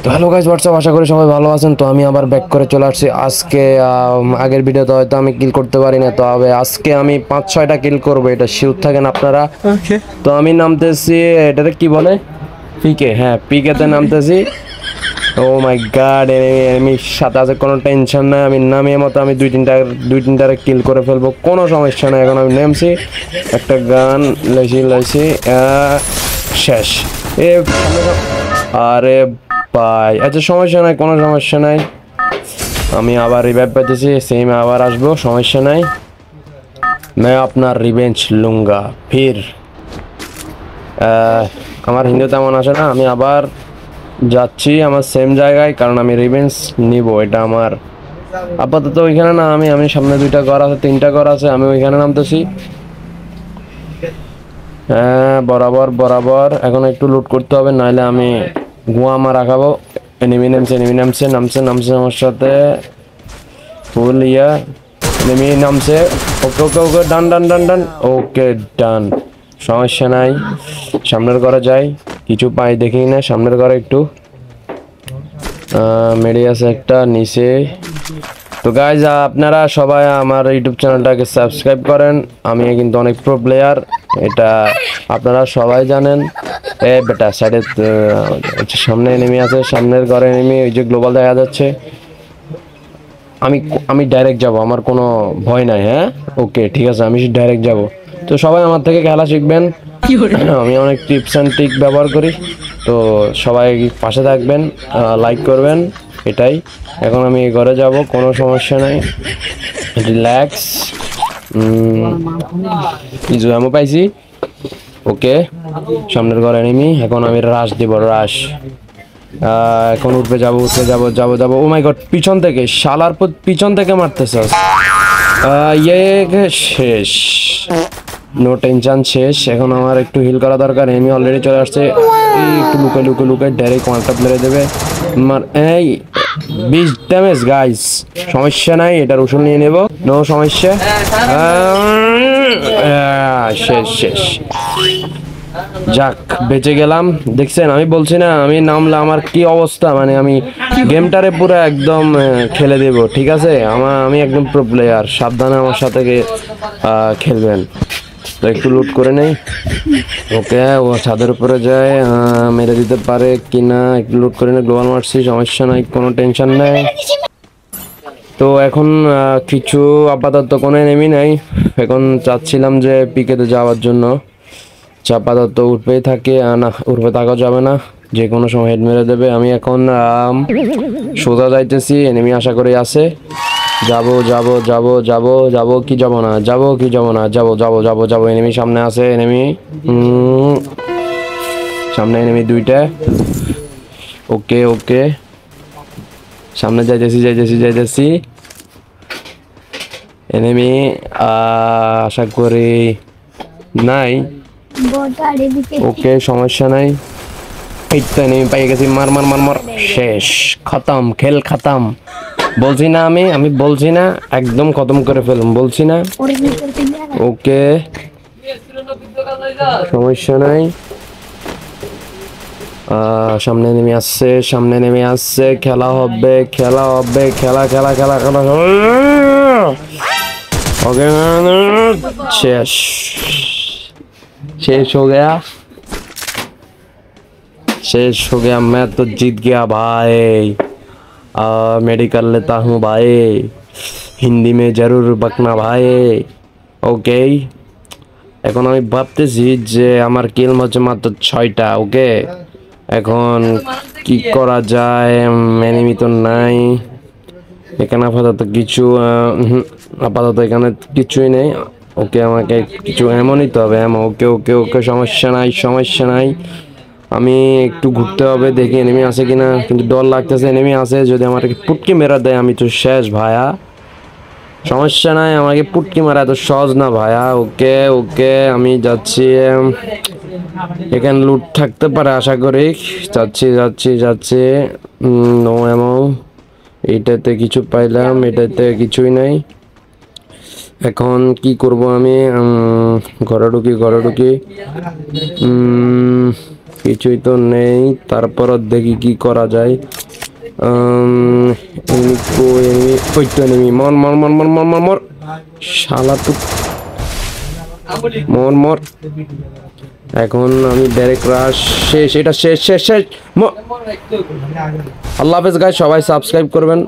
তো hello guys, WhatsApp, আশা করি সবাই ভালো আছেন। তো আমি আবার ব্যাক করে চলে আসছি আজকে। আগের ভিডিওতে হয়তো আমি কিল করতে পারি না, তবে আজকে আমি 5-6টা কিল করবো, এটা শিওর থাকেন আপনারা। ওকে তো আমি নামতেছি, এটাতে কি বলে, পিকে, হ্যাঁ পিকেতে নামতেছি। ও মাই গড, এনিমির সাথে আছে, কোনো টেনশন নাই। আমি নামিয়ে মতো আমি দুই তিনটারে কিল করে ফেলবো, কোনো সমস্যা নাই। এখন আমি নেমছি, একটা গান লাইছি শেষ। এ আরে ভাই, আচ্ছা সমস্যা নাই, কোনো সমস্যা নাই। আমি আবার রিভাইভ পেতেছি, সেম আবার আসবো, সমস্যা নাই। मैं আপনার রিভেঞ্জ লুঙ্গা ফির। আমার হিন্দু তেমন আসে না, আমি আবার যাচ্ছি আমার সেম জায়গায়, কারণ আমি রিভেঞ্জ নিব। এটা আমার আপাতত ওইখানে না, আমি সামনে 2টা ঘর আছে, 3টা ঘর আছে, আমি ওইখানে নামতেছি। হ্যাঁ, বরাবর বরাবর এখন একটু লুট করতে হবে, নাইলে আমি গুয়া মারা খাবো। এনিমি নামছে আমার সাথে ফুল ইয়া। এনিমি নামছে, ওকে ওকে ওকে, ডান ডান ডান ডান, ওকে ডান, সমস্যা নাই। সামনের ঘরে যাই, কিছু পাই দেখি না। সামনের ঘরে একটু মেডি আছে একটা নিচে। তো গাইজ, আপনারা সবাই আমার ইউটিউব চ্যানেলটাকে সাবস্ক্রাইব করেন। আমি কিন্তু অনেক প্রো প্লেয়ার, এটা আপনারা সবাই জানেন। এ বেটা সাইডে সামনে এনিমি আছে, সামনের ঘরে এনিমি, ওই যে গ্লোবাল দেখা যাচ্ছে। আমি আমি ডাইরেক্ট যাব, আমার কোনো ভয় নাই। হ্যাঁ ওকে ঠিক আছে, আমি ডাইরেক্ট যাব। তো সবাই আমার থেকে খেলা শিখবেন, আমি অনেক টিপস অ্যান্ড ট্রিক ব্যবহার করি। তো সবাই পাশে থাকবেন, লাইক করবেন, এটাই। এখন আমি ঘরে যাব, কোনো সমস্যা নাই, রিল্যাক্স। কিছু এমন পাইছি, ওকে। সামনের ঘরে এনিমি, এখন আমি রাশ দিব, রাশ। এখন উঠবে যাবো। ও মাই গড, পিছন থেকে শালার পিছন থেকে মারতেছে। ইয়ে শেষ, নো টেনশন, শেষ। এখন আমার একটু হিল করা দরকার, এনিমি অলরেডি চলে আসছে। একটু লুকাই ডাইরেক্ট ওয়ান ট্যাপ মেরে দেবে। এই 20 ড্যামেজ গাইস, সমস্যা নাই, এটার ওষুধ নিয়ে নেব, নো সমস্যা। শেষ। যাক, বেঁচে গেলাম। দেখছেন, আমি বলছি না, আমি নামলে আমার কি অবস্থা, মানে আমি গেমটারে পুরো একদম খেলে দেব, ঠিক আছে। আমি একদম প্রো প্লেয়ার, সাবধানে আমার সাথে খেলবেন। তো একটু লুট করে নেই, ওকে। ও ছাদের উপরে যায়, মেরে দিতে পারে কিনা, একটু লুট করে নেই। গ্লোবাল মারছি, সমস্যা নাই, কোনো টেনশন নেই। তো এখন কিছু আপাতত কোনো এনিমি নাই। এখন চাচ্ছিলাম যে পিকেতে যাওয়ার জন্য, আপাতত উঠবেই থাকে না, উঠবে থাকা যাবে না, যে কোনো সময় হেড মেরে দেবে। আমি এখন সোজা যাইতেছি, এনিমি আশা করি আছে। যাবো কি যাব না, এনিমি সামনে আছে, এনিমি সামনে এনিমি 2টা, ওকে। সামনে যাইতেছি। এনিমি আশা করি নাই, ওকে সমস্যা নাই। এইটা এনিমি পাই গেছি, মার, শেষ, খতম, খেল খতম। বলছি না, আমি বলছি না, একদম খতম করে ফেলুন, বলছি না। ওকে, সমস্যা নাই। সামনে নেমে আসছে, খেলা হবে। ओके, शेष हो गया। मैं तो जीत गया भाई। मेडी कर लेता हूँ भाई, हिंदी में जरूर बकना भाई, ओके। এখন আমি ভাবতেছি যে আমার কিল হচ্ছে মাত্র 6টা, ওকে। এখন কি করা যায়, এনিমি তো নাই এখানে আপাতত, এখানে কিছুই নেই, ওকে। আমাকে কিছু এমন নিতে হবে, ওকে, সমস্যা নাই। আমি একটু ঘুরতে হবে, দেখি এনিমি আছে কিনা, কিন্তু ডর লাগতেছে, এনিমি আছে, যদি আমাকে পুটকি মেরা দেয় আমি তো শেষ ভাইয়া। সমস্যা নাই, আমাকে পুটকি মারা এত সহজ না ভাইয়া, ওকে। আমি যাচ্ছি, এখানে লুট থাকতে পারে আশা করি। যাচ্ছি। নো এমো, এইটাতে কিছু পাইলাম, এটাতে কিছুই নাই। এখন কি করব আমি, ঘরে ঢুকি। কিছুই তো নেই, তারপর দেখি কি করা যায়। ওই তো এনিমি, মর মর মর মর মর মর মর, শালা তো মর মর। এখন আমি ডাইরেক্ট রাশ, শেষ, এটা শেষ শেষ শেষ। আল্লাহ হাফেজ গাইস, সবাই সাবস্ক্রাইব করবেন।